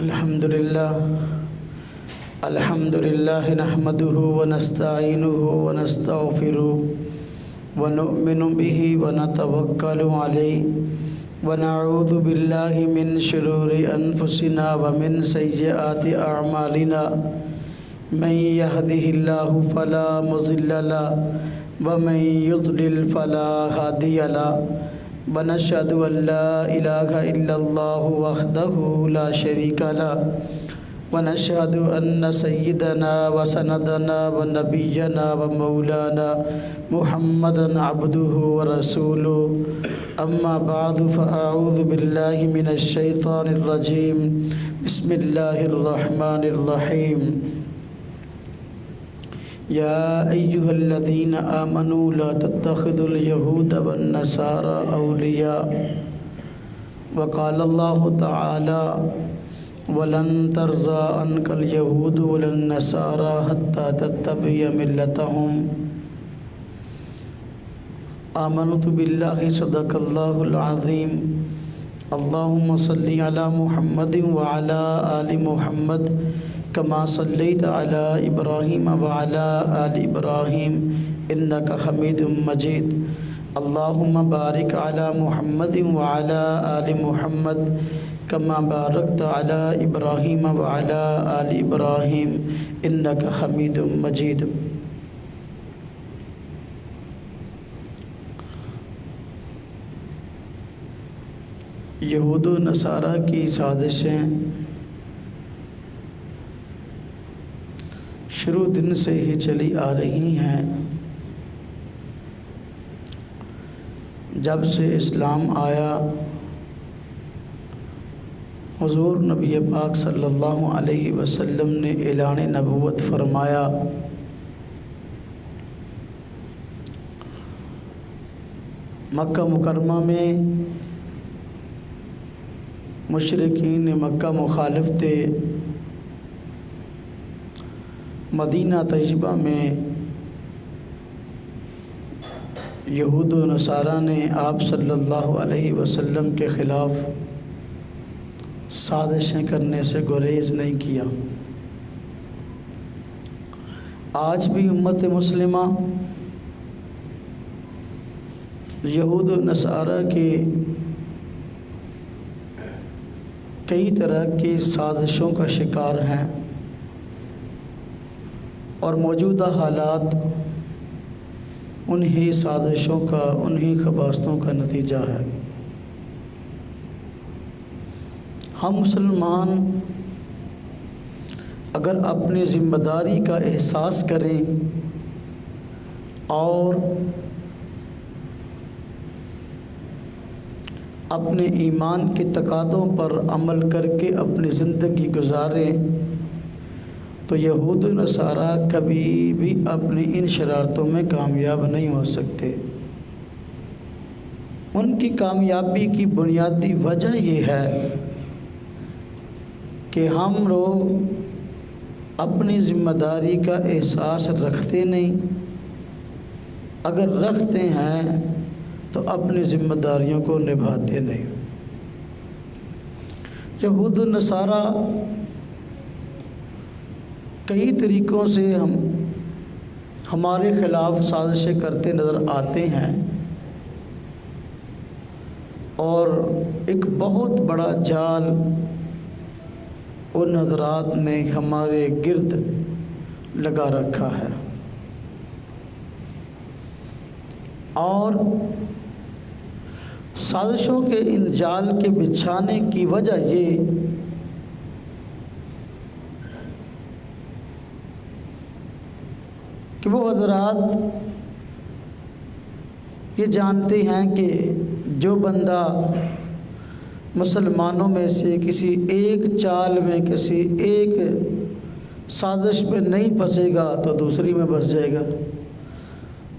अल्हम्दुलिल्लाह अल्हम्दुलिल्लाह नहमदुहु व नस्तईनुहु व नस्तगफिरुहु व नु'मिनु बिही व नतवक्कलु अलैहि व नऊज़ु बिल्लाहि मिन शुरूरि अनफुसिना व मिन सय्यिआति अअमालिना मन यहदिहिल्लाहु फला मुज़िल्ल लहु व मन युज़लिल फला हादिय लहु व नशहदु अल्ला इलाहा इल्लल्लाहु वहदहु ला शरीका लहु व नशहदु अन्न सय्यिदना व सनदना व नबिय्यना व मौलाना मुहम्मदन अब्दुहु व रसूलुहु अम्मा बअदु फ़अऊज़ु बिल्लाहि मिनश शैतानिर रजीम बिस्मिल्लाहिर रहमानिर रहीम या अय्युहल्लज़ीना आमनू ला तत्तखिज़ुल यहूद वन नसारा औलिया व क़ाल अल्लाहु तआला वलन तर्ज़ा अन्कल यहूद वलन नसारा हत्ता तत्तबिअ मिल्लतहुम आमनतु बिल्लाहि सदक़ल्लाहुल अज़ीम अल्लाहुम्मा सल्लि अला मुहम्मदिन व अला आलि मुहम्मद कमा सल्लैत अला इब्राहीम व अला आलि इब्राहीम इन्नका हमीदुम मजीद अल्लाहुम्मा बारिक अला मुहम्मदिन व अला आलि मुहम्मद कमा बारकत अला इब्राहीम व अला आलि इब्राहीम इन्नका हमीदुम मजीद। यहूद व नसारा की साजिशें शुरू दिन से ही चली आ रही हैं। जब से इस्लाम आया हुज़ूर नबी पाक सल्लल्लाहु अलैहि वसल्लम ने ऐलान नबूवत फरमाया। मक्का मुकरमा में मुशरिकीन मक्का मुखालिफ थे। मदीना तैयबा में यहूद व नसारा ने आप सल्लल्लाहु अलैहि वसल्लम के ख़िलाफ़ साजिशें करने से गुरेज़ नहीं किया। आज भी उम्मत मुस्लिमा यहूद व नसारा के कई तरह की साजिशों का शिकार हैं और मौजूदा हालात उन्हीं साजिशों का, उन्हीं खबास्तों का नतीजा है। हम मुसलमान अगर अपनी ज़िम्मेदारी का एहसास करें और अपने ईमान के तकाज़ों पर अमल करके अपनी ज़िंदगी गुजारें तो यहूद व नसारा कभी भी अपनी इन शरारतों में कामयाब नहीं हो सकते। उनकी कामयाबी की बुनियादी वजह यह है कि हम लोग अपनी ज़िम्मेदारी का एहसास रखते नहीं। अगर रखते हैं तो अपनी ज़िम्मेदारियों को निभाते नहीं। यहूद व नसारा कई तरीक़ों से हमारे ख़िलाफ़ साजिशें करते नज़र आते हैं और एक बहुत बड़ा जाल उन हज़रात ने हमारे गिर्द लगा रखा है। और साजिशों के इन जाल के बिछाने की वजह ये कि वो हज़रात ये जानते हैं कि जो बंदा मुसलमानों में से किसी एक चाल में, किसी एक साजिश में नहीं फंसेगा तो दूसरी में फंस जाएगा,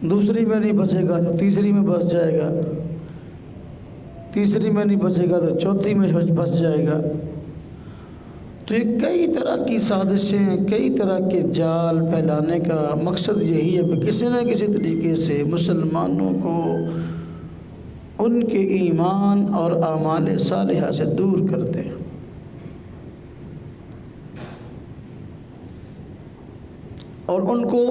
दूसरी में नहीं फंसेगा तो तीसरी में फंस जाएगा, तीसरी में नहीं फंसेगा तो चौथी में फंस जाएगा। तो ये कई तरह की साजिशें, कई तरह के जाल फैलाने का मकसद यही है कि किसी न किसी तरीके से मुसलमानों को उनके ईमान और आमाल सालिहा से दूर कर दें। और उनको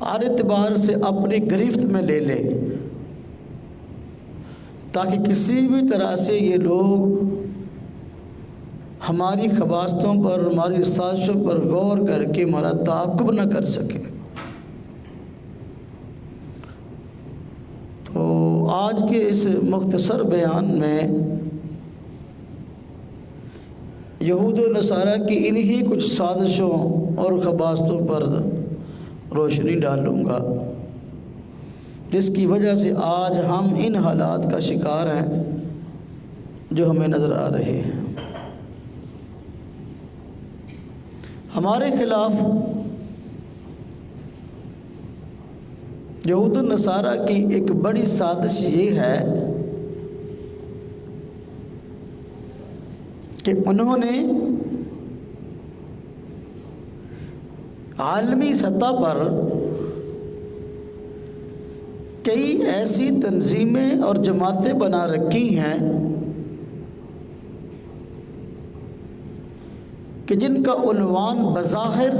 हर एतबार से अपनी गिरफ्त में ले ले, ताकि किसी भी तरह से ये लोग हमारी ख़बास्तों पर, हमारी साजिशों पर गौर करके हमारा ताक़ुब न कर सके। तो आज के इस मुख्तसर बयान में यहूद व नसारा की इन्हीं कुछ साजिशों और ख़बास्तों पर रोशनी डालूँगा, जिसकी वजह से आज हम इन हालात का शिकार हैं जो हमें नज़र आ रहे हैं। हमारे ख़िलाफ़ यहूद व नसारा की एक बड़ी साजिश ये है कि उन्होंने आलमी सतह पर कई ऐसी तंजीमें और जमातें बना रखी हैं कि जिनका उन्वान बज़ाहिर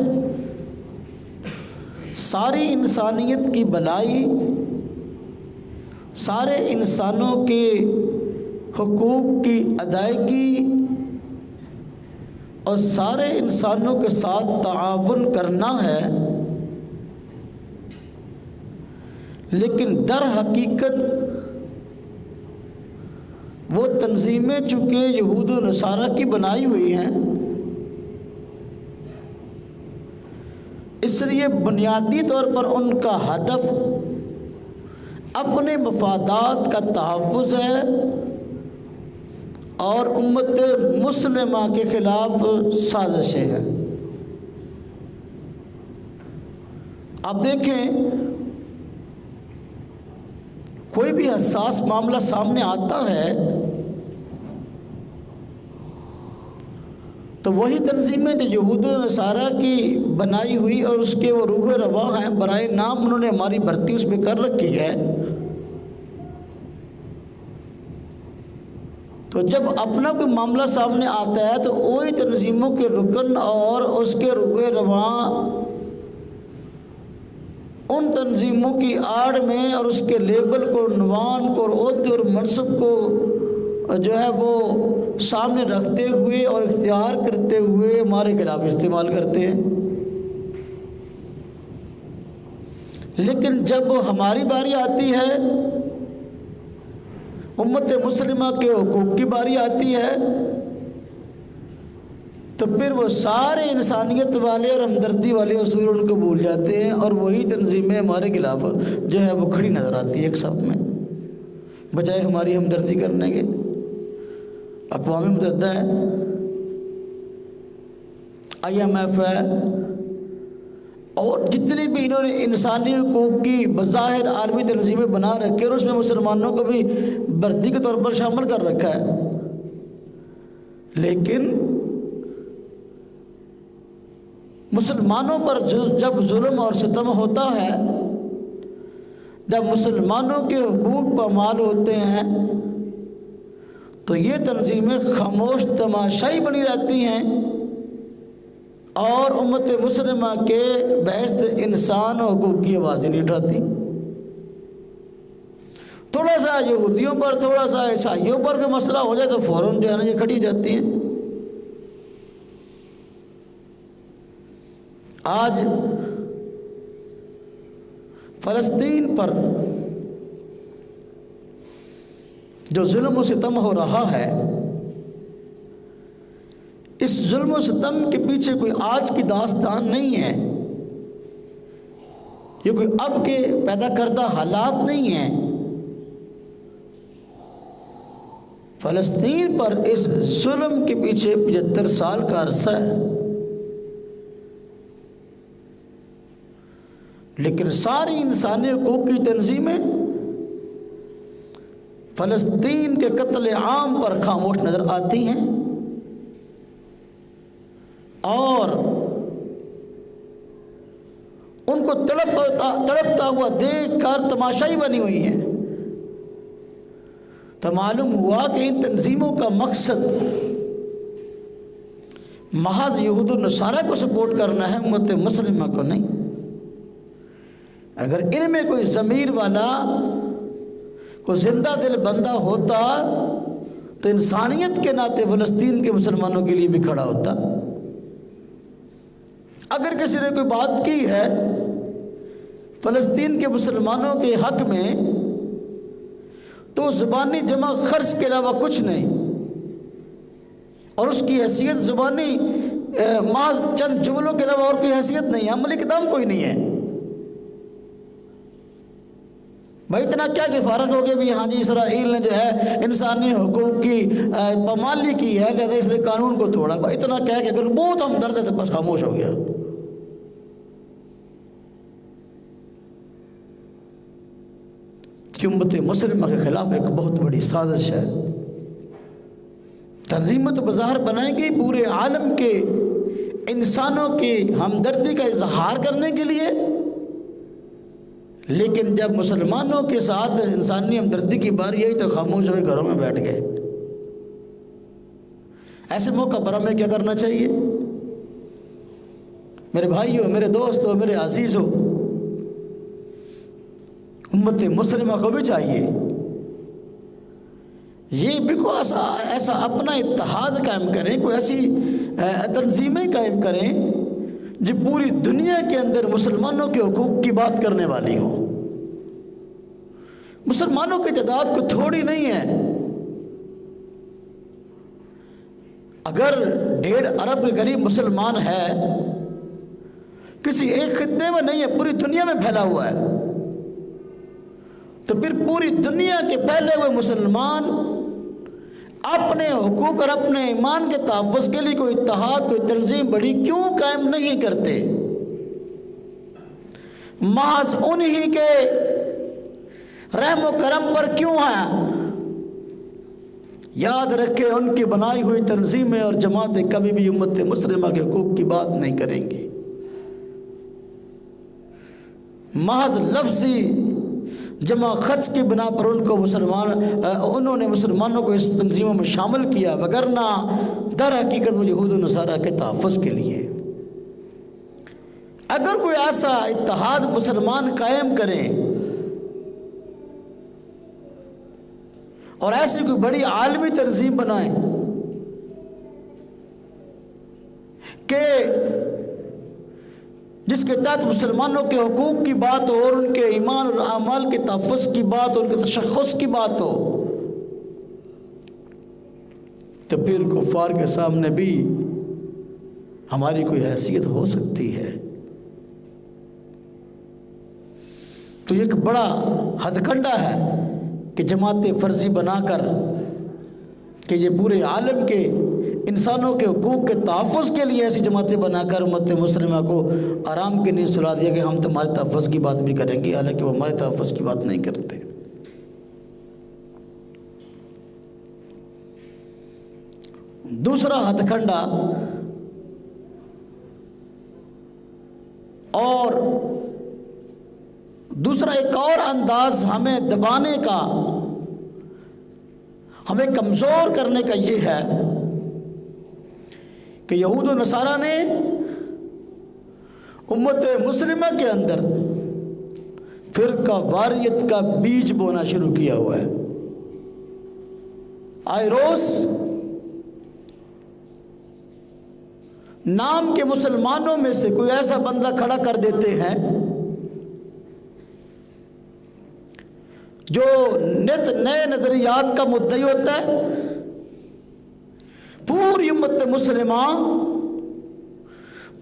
सारी इंसानियत की भलाई, सारे इंसानों के हुकूक की अदायगी और सारे इंसानों के साथ ताआवुन करना है, लेकिन दर हकीकत वो तंजीमें चूँकि यहूद व नसारा की बनाई हुई हैं, इसलिए बुनियादी तौर पर उनका हदफ अपने मफादात का तहफ़्फ़ुज़ है और उम्मत मुस्लिमा के ख़िलाफ़ साजिशें हैं। अब देखें, कोई भी हसास मामला सामने आता है तो वही तंजीमें जो यहूद व नसारा की बनाई हुई और उसके वो रूह रवा हैं, बराए नाम उन्होंने हमारी भर्ती उसमें कर रखी है, तो जब अपना कोई मामला सामने आता है तो वही तंजीमों के रुकन और उसके रूह रवा उन तंजीमों की आड़ में और उसके लेबल को, उन्वान को और ओहदे और मनसब को जो है वो सामने रखते हुए और इख्तियार करते हुए हमारे खिलाफ इस्तेमाल करते हैं। लेकिन जब हमारी बारी आती है, उम्मत मुस्लिमा के हुकूक की बारी आती है, तो फिर वो सारे इंसानियत वाले और हमदर्दी वाले उसूल उनको भूल जाते हैं और वही तंजीमें हमारे खिलाफ जो है वो खड़ी नज़र आती है एक सब में, बजाय हमारी हमदर्दी करने के। अक़वाम मुत्तहिदा है, IMF है और जितनी भी इन्होंने इंसानी हुकूक की बज़ाहिर आलमी तंजीमें बना रखी और उसमें मुसलमानों को भी भर्ती के तौर पर शामिल कर रखा है, लेकिन मुसलमानों पर जब जुल्म और सितम होता है, जब मुसलमानों के हुकूक पामाल होते हैं, तो ये तंजीमें खामोश तमाशाई बनी रहती हैं और उम्मत मुस्लिमा के बहस्त इंसान हुकूक की आवाज़ नहीं उठाती। थोड़ा सा यहूदियों पर, थोड़ा सा ईसाइयों पर कोई मसला हो जाए तो फ़ौरन जो है ना ये खड़ी हो जाती हैं। आज फ़लस्तीन पर जो जुल्म व सितम हो रहा है, इस जुल्म व सितम के पीछे कोई आज की दास्तान नहीं है, ये कोई अब के पैदा करदा हालात नहीं हैं। फ़लस्तीन पर इस जुल्म के पीछे 75 साल का अरसा है, लेकिन सारी इंसानी हुकूक की तंजीमें फ़लस्तीन के कत्ल आम पर खामोश नज़र आती हैं और उनको तड़पता हुआ देख कर तमाशाई बनी हुई हैं। तो मालूम हुआ कि इन तंजीमों का मकसद महज यहूद नसारा को सपोर्ट करना है, उम्मत मुस्लिमा को नहीं। अगर इनमें कोई ज़मीर वाला, कोई जिंदा दिल बंदा होता तो इंसानियत के नाते फ़लस्तीन के मुसलमानों के लिए भी खड़ा होता। अगर किसी ने कोई बात की है फ़लस्तीन के मुसलमानों के हक़ में तो ज़ुबानी जमा खर्च के अलावा कुछ नहीं, और उसकी हैसियत ज़ुबानी माँ चंद जुमलों के अलावा और कोई हैसियत नहीं है, अमली इक़दाम कोई नहीं है। भाई इतना क्या कि फ़र्क हो गया भी हाँ जी इसराइल ने जो है इंसानी हुकूक की पामाली की है, लिहाजा इसने कानून को तोड़ा। भाई इतना क्या कि अगर बहुत हमदर्द है तो बस खामोश हो गया। उम्मत मुस्लिमा के खिलाफ एक बहुत बड़ी साजिश है। तंजीमें तो बाज़ार बनाएंगी पूरे आलम के इंसानों की हमदर्दी का इजहार करने के लिए, लेकिन जब मुसलमानों के साथ इंसानी हमदर्दी की बारी आई तो खामोश होकर घरों में बैठ गए। ऐसे मौका पर हमें क्या करना चाहिए? मेरे भाइयों, मेरे दोस्तों, मेरे अजीज़ों, उम्मत मुस्लिमा को भी चाहिए ये बिल्कुल ऐसा अपना इत्तेहाद कायम करें, कोई ऐसी तंजीमें कायम करें जो पूरी दुनिया के अंदर मुसलमानों के हुकूक की बात करने वाली हो। मुसलमानों की तादाद को थोड़ी नहीं है। अगर 1.5 अरब के करीब मुसलमान है, किसी एक खित्ते में नहीं है, पूरी दुनिया में फैला हुआ है, तो फिर पूरी दुनिया के फैले हुए मुसलमान अपने हुकूक और अपने ईमान के तहफ़्फ़ुज़ के लिए कोई इत्तेहाद, कोई तंजीम बड़ी क्यों कायम नहीं करते? महज उन्हीं के रहम करम पर क्यों है? याद रखें, उनकी बनाई हुई तंजीमें और जमातें कभी भी उम्मत मुस्लिमा के हुकूक की बात नहीं करेंगी। महज लफ्ज़ी जमा खर्च की बिना पर उन्होंने मुसलमानों को इस तंजीमों में शामिल किया, वगरना दर हकीकत वो यहूद नसारा के तहफ़्फ़ुज़ के लिए। अगर कोई ऐसा इत्तेहाद मुसलमान कायम करें और ऐसी कोई बड़ी आलमी तंजीम बनाए कि जिसके तहत मुसलमानों के हुकूक की बात हो और उनके ईमान और आमाल के तहफ़्फ़ुज़ की बात हो, उनके तशख़्ख़ुस की बात हो, तो फिर कुफ़ार के सामने भी हमारी कोई हैसियत हो सकती है। तो एक बड़ा हथकंडा है कि जमातें फ़र्ज़ी बनाकर कि ये पूरे आलम के इंसानों के हुकूक के तहफ़्फ़ुज़ के लिए ऐसी जमातें बनाकर उम्मत मुस्लिमा को आराम की नींद सुला दिया कि हम तुम्हारे तहफ़्फ़ुज़ की बात भी करेंगे, हालांकि वो हमारे तहफ़्फ़ुज़ की बात नहीं करते। दूसरा हथकंडा और दूसरा एक और अंदाज हमें दबाने का, हमें कमज़ोर करने का ये है कि यहूद और नसारा ने उम्मत मुस्लिमा के अंदर फ़िरका वारियत का बीज बोना शुरू किया हुआ है। आए रोज़ नाम के मुसलमानों में से कोई ऐसा बंदा खड़ा कर देते हैं जो नित नए नज़रियात का मुद्दई होता है। पूरी उम्मत मुस्लिमा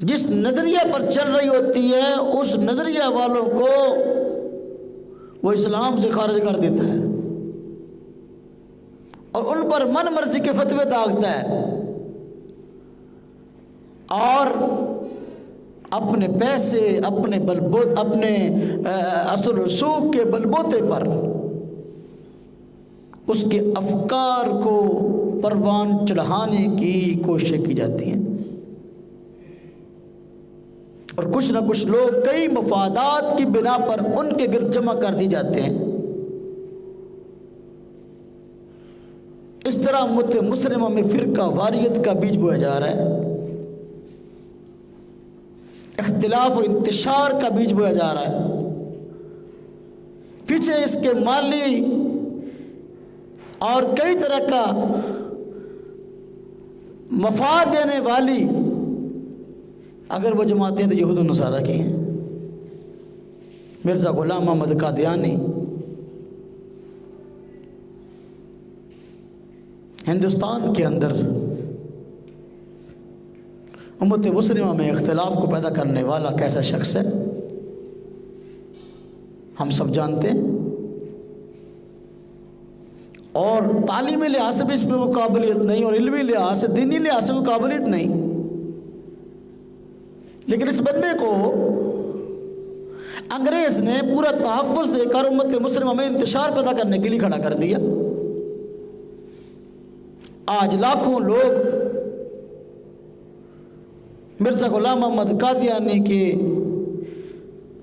जिस नज़रिया पर चल रही होती है उस नज़रिया वालों को वो इस्लाम से खारिज कर देता है और उन पर मन मर्जी के फतवे दागता है और अपने पैसे, अपने बलबूते, अपने असर रसूख के बलबूते पर उसके अफकार को परवान चढ़ाने की कोशिश की जाती है। और कुछ ना कुछ लोग कई मफादात की बिना पर उनके गिर्द जमा कर दिए जाते हैं। इस तरह उम्मत मुस्लिमा में फ़िरका वारियत का बीज बोया जा रहा है। इख्तिलाफ और इंतशार का बीज बोया जा रहा है। पीछे इसके माली और कई तरह का मफाद देने वाली अगर वो जमातें तो यहूद और नसारा की हैं। मिर्ज़ा गुलाम मोहम्मद कादियानी हिंदुस्तान के अंदर उम्मत मुस्लिमा में इख्तिलाफ को पैदा करने वाला कैसा शख्स है हम सब जानते हैं, और तालीमी लिहाज से भी इसमें वो काबिलियत नहीं और इल्मी लिहाज से, दीनी लिहाज से वो काबिलियत नहीं। लेकिन इस बंदे को अंग्रेज ने पूरा तहफ़्फ़ुज़ देकर उम्मत मुस्लिमा में इंतशार पैदा करने के लिए खड़ा कर दिया। आज लाखों लोग मिर्ज़ा गुलाम मोहम्मद कादियानी के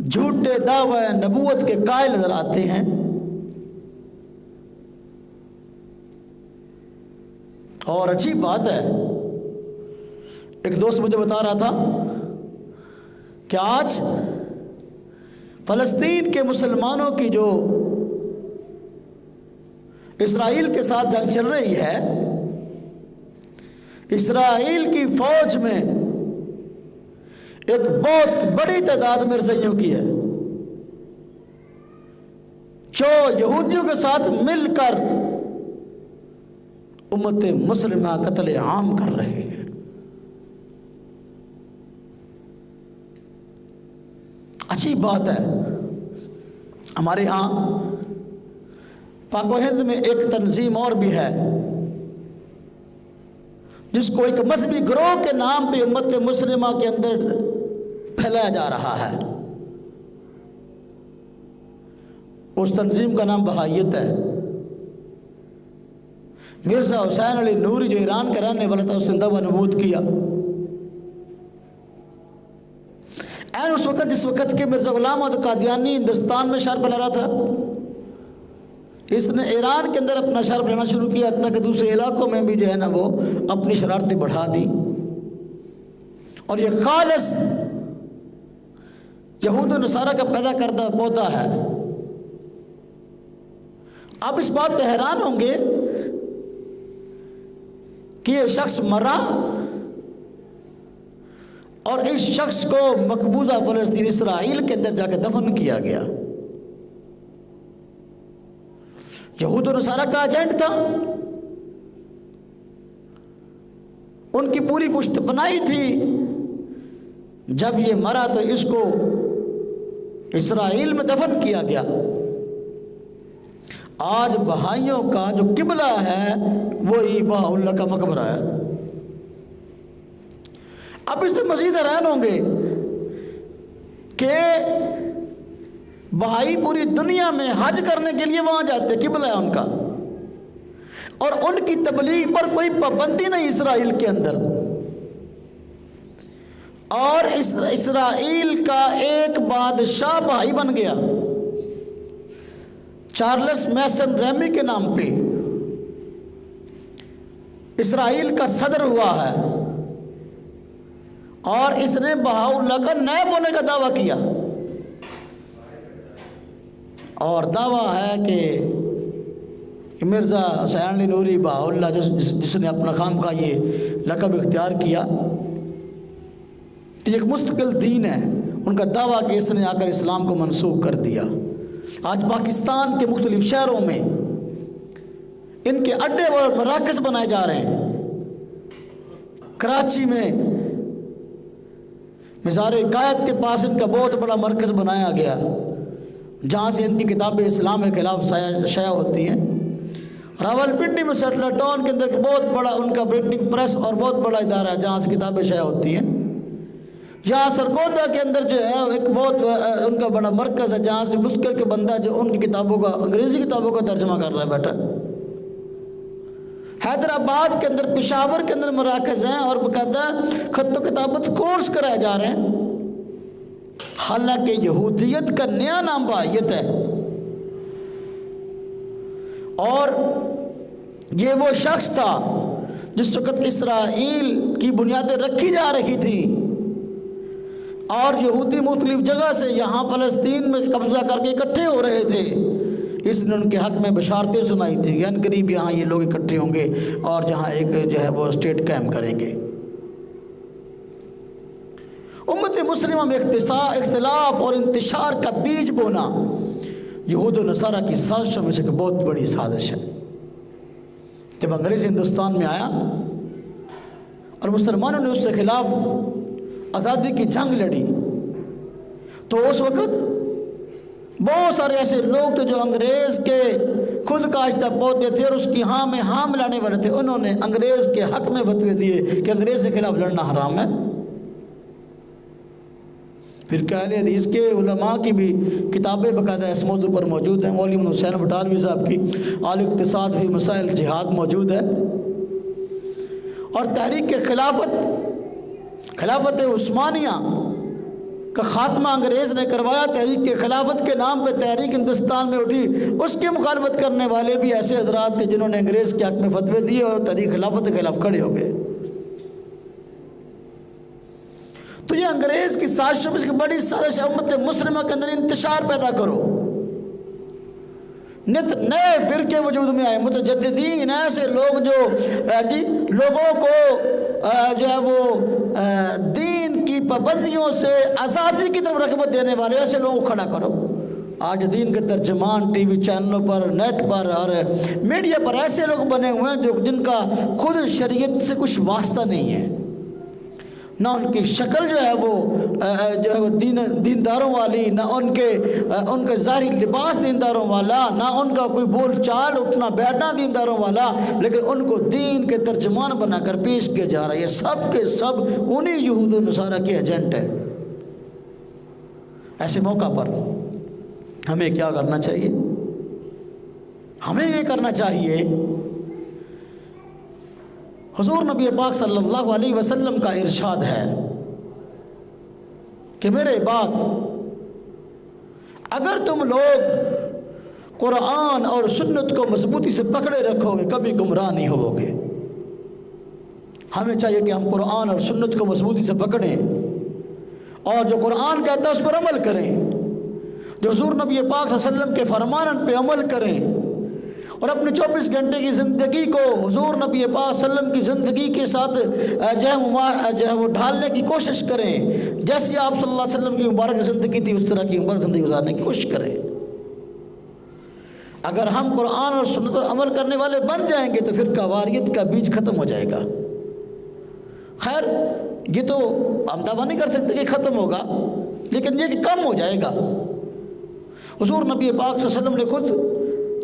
झूठे दावा नबूवत के कायल नजर आते हैं। और अच्छी बात है, एक दोस्त मुझे बता रहा था कि आज फ़लस्तीन के मुसलमानों की जो इसराइल के साथ जंग चल रही है, इसराइल की फौज में एक बहुत बड़ी तादाद मिर्ज़ाइयों की है जो यहूदियों के साथ मिलकर उम्मत मुस्लिमा कत्ल आम कर रहे हैं। अच्छी बात है, हमारे यहाँ पाक हिंद में एक तंजीम और भी है जिसको एक मजहबी गिरोह के नाम पे उम्मत मुस्लिमा के अंदर फैलाया जा रहा है। उस तंजीम का नाम बहाइयत है। मिर्ज़ा हुसैन अली नूरी जो ईरान का रहने वाला था उसने दावा नबूवत किया। ऐन उस वक़्त जिस वक़्त के मिर्ज़ा गुलाम मोहम्मद कादियानी हिंदुस्तान में शर फैला रहा था, इसने ईरान के अंदर अपना शर फैलाना शुरू किया, ताकि दूसरे इलाकों में भी जो है ना वो अपनी शरारतें बढ़ा दी। और ये खालिस यहूद और नसारा का पैदा करदा पौधा है। आप इस बात पर हैरान होंगे कि ये शख्स मरा और इस शख्स को मकबूजा फ़लस्तीन इसराइल के अंदर जाकर दफन किया गया। यहूद और नसारा का एजेंट था, उनकी पूरी पुश्तपनाही थी। जब ये मरा तो इसको इसराइल में दफन किया गया। आज बहाइयों का जो किबला है वो बहाउल्लाह का मकबरा है। अब इसमें मजीद हैरान होंगे कि बहाई पूरी दुनिया में हज करने के लिए वहां जाते, किबला है उनका, और उनकी तबलीग पर कोई पाबंदी नहीं इसराइल के अंदर। और इसराइल का एक बादशाह बहाई बन गया, चार्ल्स मैसन रेमी के नाम पे इसराइल का सदर हुआ है, और इसने बहाउल्लाह का नायब होने का दावा किया। और दावा है कि मिर्ज़ा हुसैन अली नूरी बहाउल्लाह जिसने अपना खाम का ये लक़ब इख्तियार किया, तो एक मुस्तकिल दीन है। उनका दावा कि इसने आकर इस्लाम को मनसूख कर दिया। आज पाकिस्तान के मुख्तलिफ शहरों में इनके अड्डे और मराकज़ बनाए जा रहे हैं। कराची में मज़ार कायद के पास इनका बहुत बड़ा मरकज़ बनाया गया, जहाँ से इनकी किताबें इस्लाम के खिलाफ शाया होती हैं। रावलपिंडी में सेटलर टाउन के अंदर बहुत बड़ा उनका प्रिंटिंग प्रेस और बहुत बड़ा इदारा है, जहाँ से किताबें शाया होती हैं। यहाँ सरगोदा के अंदर जो है एक बहुत उनका बड़ा मरकज़ है, जहाँ से मुश्किल के बंदा जो उनकी किताबों का, अंग्रेज़ी किताबों का तर्जमा कर रहा है बैठा। हैदराबाद के अंदर, पेशावर के अंदर मराकज़ हैं और बाकायदा खत्तो किताबत कोर्स कराए जा रहे हैं। हालांकि यहूदियत का नया नाम बहाइयत है। और ये वो शख्स था जिस वक़्त इसराइल की बुनियादें रखी जा रही थी, और यहूदी मुख्तलिफ जगह से यहाँ फ़लस्तीन में कब्ज़ा करके इकट्ठे हो रहे थे। इसने उनके हक़ में बशारतें सुनाई थी कि अनकरीब यहाँ ये लोग इकट्ठे होंगे और जहाँ एक जो है वो स्टेट कायम करेंगे। उम्मत मुस्लिमा में इख्तिलाफ और इंतशार का बीज बोना यहूद और नसारा की साजिशों में से एक बहुत बड़ी साजिश है। जब अंग्रेज़ हिंदुस्तान में आया और मुसलमानों ने उसके खिलाफ आज़ादी की जंग लड़ी, तो उस वक़्त बहुत सारे ऐसे लोग थे जो अंग्रेज़ के खुद काश्ता पौधे थे और उसकी हाँ में हाँ मिलाने वाले थे। उन्होंने अंग्रेज़ के हक़ में फतवे दिए कि अंग्रेज़ के खिलाफ लड़ना हराम है। फिर अहले हदीस के उलमा की भी किताबें बाकायदा इस मौजू पर मौजूद हैं। मौलवी हुसैन बटालवी साहब की आल इक्तिसाद फी मसाइल जिहाद मौजूद है। और तहरीक खिलाफत उस्मानिया का ख़ात्मा अंग्रेज़ ने करवाया। तहरीक के खिलाफत के नाम पर तहरीक हिंदुस्तान में उठी, उसकी मुखालफत करने वाले भी ऐसे हज़रात थे जिन्होंने अंग्रेज़ के हक़ में फतवे दिए और तहरीक खिलाफत के खिलाफ खड़े हो गए। तो ये अंग्रेज़ की साजिशों में से बड़ी साजिश है। उम्मत मुस्लिमा के अंदर इंतशार पैदा करो, नित नए फ़िरके वजूद में आए, मुतजद्दिदीन, ऐसे लोग जो जी लोगों को जो है वो दीन की पाबंदियों से आज़ादी की तरफ रग़बत देने वाले ऐसे लोगों को खड़ा करो। आज दीन के तर्जमान टीवी चैनलों पर, नेट पर और मीडिया पर ऐसे लोग बने हुए हैं जो जिनका खुद शरीयत से कुछ वास्ता नहीं है, ना उनकी शक्ल जो है वो दीनदारों वाली, ना उनके ज़ाहिरी लिबास दीनदारों वाला, ना उनका कोई बोल चाल उठना बैठना दीनदारों वाला, लेकिन उनको दीन के तर्जमान बनाकर पेश किया जा रहा है। ये सब के सब उन्हीं यहूद और नसारा के एजेंट हैं। ऐसे मौका पर हमें क्या करना चाहिए? हमें ये करना चाहिए, हुज़ूर नबी पाक सल्लल्लाहु अलैहि वसल्लम का इरशाद है कि मेरे बाद अगर तुम लोग कुरान और सुन्नत को मजबूती से पकड़े रखोगे कभी गुमराह नहीं होवोगे। हमें चाहिए कि हम कुरान और सुन्नत को मजबूती से पकड़ें और जो कुरान कहता है उस पर अमल करें, जो हुज़ूर नबी पाक सल्लल्लाहु अलैहि वसल्लम के फरमान पे अमल करें और अपने 24 घंटे की ज़िंदगी को हुज़ूर नबी पाक सल्लम की ज़िंदगी के साथ जो है वो ढालने की कोशिश करें। जैसे आप सल्लल्लाहु अलैहि वसल्लम की मुबारक ज़िंदगी थी उस तरह की मुबारक ज़िंदगी गुजारने की कोशिश करें। अगर हम कुरान और सुन्नत पर अमल करने वाले बन जाएंगे तो फिर वारियत का बीज ख़त्म हो जाएगा। खैर ये तो हम दावा नहीं कर सकते कि ख़त्म होगा, लेकिन ये कि कम हो जाएगा। हुज़ूर नबी पाक सल्लल्लाहु अलैहि वसल्लम ने खुद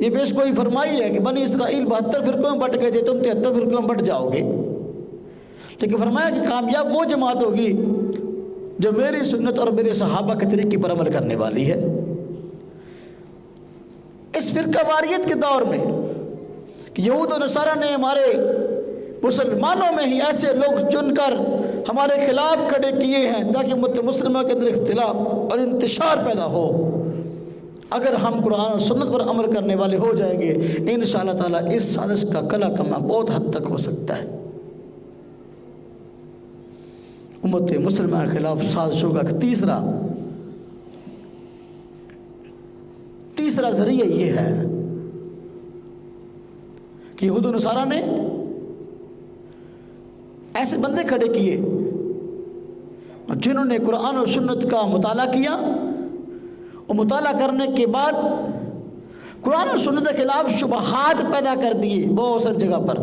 ये पेश कोई फरमाई है कि बनी इसराइल 72 फ़िरक़ों में बट गए थे, तुम 73 फ़िरक़ों में बट जाओगे। लेकिन फरमाया कि कामयाब वो जमात होगी जो मेरी सुन्नत और मेरे सहाबा के तरीक़े पर अमल करने वाली है। इस फ़िरका वारियत के दौर में कि यहूद और नसारा ने हमारे मुसलमानों में ही ऐसे लोग चुनकर हमारे खिलाफ खड़े किए हैं ताकि उम्मत मुस्लिमा के अंदर इख्तिलाफ और इंतशार पैदा हो। अगर हम कुरान और सुन्नत पर अमल करने वाले हो जाएंगे इंशाअल्लाह ताला इस साजिश का कला कमा बहुत हद तक हो सकता है। उम्मत मुस्लिमा के खिलाफ साजिशों का तीसरा जरिया ये है कि यहूद और नसारा ने ऐसे बंदे खड़े किए जिन्होंने कुरान और सुन्नत का मुताला किया और मुताला करने के बाद कुरान और सुन्नत के खिलाफ शुबहात पैदा कर दिए। बहुत सारी जगह पर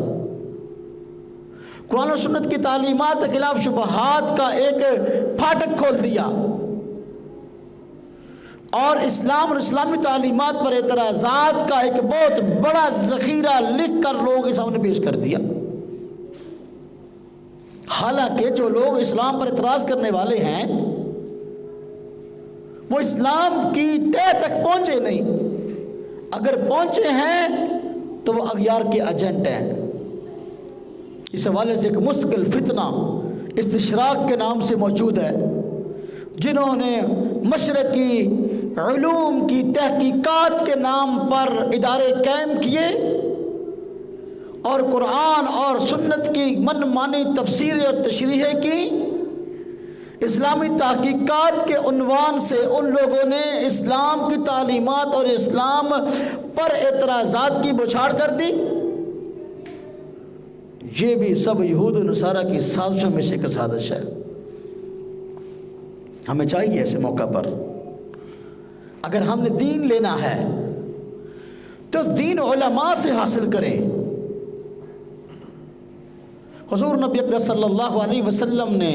कुरान और सुन्नत की तालीमात के खिलाफ शुबहात का एक फाटक खोल दिया और इस्लाम और इस्लामी तालीमात पर एतराज़ात का एक बहुत बड़ा ज़ख़ीरा लिख कर लोगों के सामने पेश कर दिया। हालांकि जो लोग इस्लाम पर एतराज़ करने वाले हैं वो इस्लाम की तह तक पहुँचे नहीं, अगर पहुँचे हैं तो वो अगयार के एजेंट हैं। इस हवाले से एक मुस्तकिल फितना इस्तिशराक के नाम से मौजूद है, जिन्होंने मशरकी उलूम की तहकीकात के नाम पर इदारे कायम किए और कुरान और सुन्नत की मनमानी तफसीरें और तशरीहें की। इस्लामी तहकीकात के उन्वान से उन लोगों ने इस्लाम की तालीमात और इस्लाम पर एतराज़ात की बौछार कर दी। ये भी सब यहूद और नसारा की साजिशों में से एक साजिश है। हमें चाहिए ऐसे मौका पर, अगर हमने दीन लेना है तो दीन उलमा से हासिल करें। हुजूर नबी अकरम सल्लल्लाहु अलैहि वसल्लम ने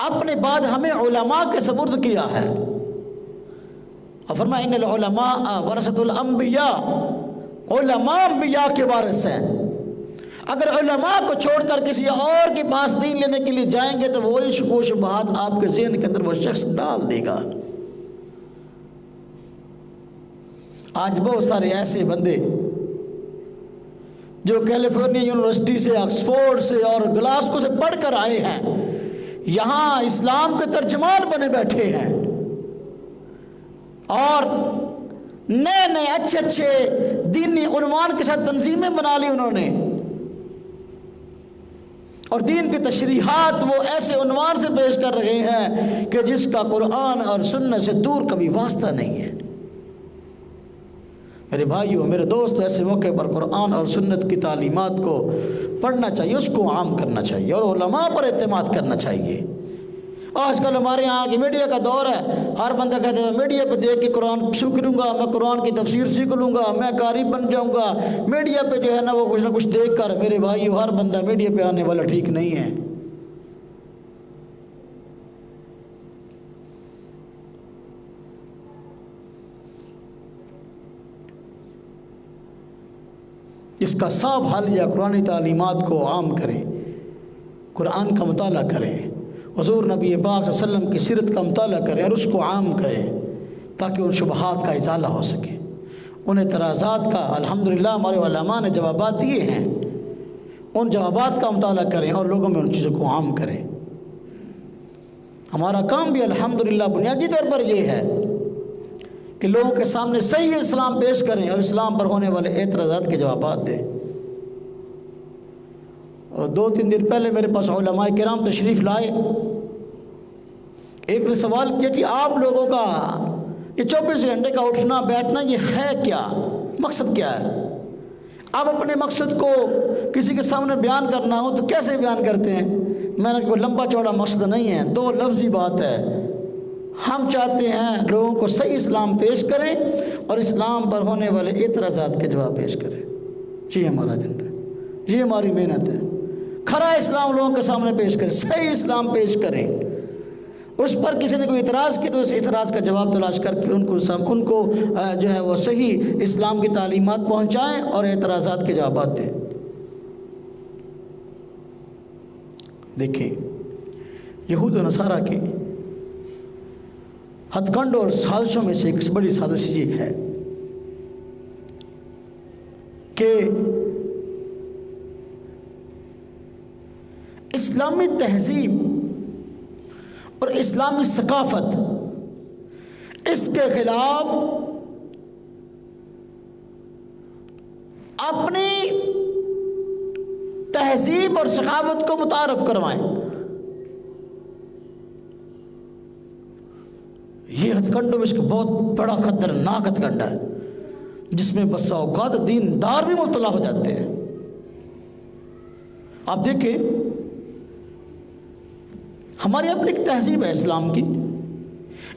अपने बाद हमें उलमा के सुपुर्द किया है और फरमाया इन्नल उलमा वरसतुल अंबिया, उलमा अंबिया के वारिस हैं। अगर उलमा को छोड़कर किसी और के पास दीन लेने के लिए जाएंगे तो वही शुबहात आपके ज़हन के अंदर वो शख्स डाल देगा। आज बहुत सारे ऐसे बंदे जो कैलिफोर्निया यूनिवर्सिटी से, ऑक्सफोर्ड से और ग्लासगो से पढ़कर आए हैं, यहाँ इस्लाम के तर्जमान बने बैठे हैं और नए नए अच्छे अच्छे दीनी उन्वान के साथ तंजीमें बना ली उन्होंने, और दीन की तशरीहात वो ऐसे उन्वान से पेश कर रहे हैं कि जिसका कुरान और सुन्नत से दूर कभी वास्ता नहीं है। मेरे भाइयों, मेरे दोस्त, ऐसे मौके पर कुरान और सुन्नत की तालीमात को पढ़ना चाहिए, उसको आम करना चाहिए और उलमा पर एतमाद करना चाहिए। आजकल हमारे यहाँ की मीडिया का दौर है, हर बंदा कहते हैं मीडिया पे देख के कुरान सीख लूँगा, मैं कुरान की तफसीर सीख लूँगा, मैं कारी बन जाऊँगा। मीडिया पे जो है ना वो कुछ ना कुछ देख कर, मेरे भाइयों, हर बंदा मीडिया पे आने वाला ठीक नहीं है। इसका साफ हल या कुरानी तालीमात को आम करें, कुरान का मुताला करें, हुज़ूर नबी पाक सल्लल्लाहु अलैहि वसल्लम की सीरत का मुताला करें और उसको आम करें ताकि उन शुबहात का इज़ाला हो सके। उन एतराज़ात का अल्हम्दुलिल्लाह हमारे उलमा ने जवाबात दिए हैं, उन जवाबात का मुताला करें और लोगों में उन चीज़ों को आम करें। हमारा काम भी अल्हम्दुलिल्लाह बुनियादी तौर पर यह है कि लोगों के सामने सही इस्लाम पेश करें और इस्लाम पर होने वाले एतराज़ात के जवाबात दें। और 2-3 दिन पहले मेरे पास उलमाए किराम तशरीफ़ लाए, एक ने सवाल किया कि आप लोगों का ये 24 घंटे का उठना बैठना ये है क्या, मकसद क्या है? आप अपने मकसद को किसी के सामने बयान करना हो तो कैसे बयान करते हैं? मैंने कोई लंबा चौड़ा मकसद नहीं है, 2 लफ्ज़ी बात है। हम चाहते हैं लोगों को सही इस्लाम पेश करें और इस्लाम पर होने वाले एतराज़ात के जवाब पेश करें। ये हमारा एजेंडा है, ये हमारी मेहनत है। खरा इस्लाम लोगों के सामने पेश करें, सही इस्लाम पेश करें। उस पर किसी ने कोई इतराज़ की तो उस इतराज़ का जवाब तलाश करके उनको जो है वो सही इस्लाम की तालीमात पहुँचाएँ और एतराज़ात के जवाब दें। देखें, यहूद और नसारा के हथकंड और साजिशों में से एक बड़ी साजिश ये है कि इस्लामी तहजीब और इस्लामी सकाफत, इसके खिलाफ अपनी तहजीब और सकाफत को मुतारफ करवाएं। ये हथकंडों में इसका बहुत बड़ा खतरनाक हथकंडा है जिसमें बसा औकात दीनदार भी मुब्तला हो जाते हैं। आप देखें, हमारी अपनी एक तहजीब है इस्लाम की,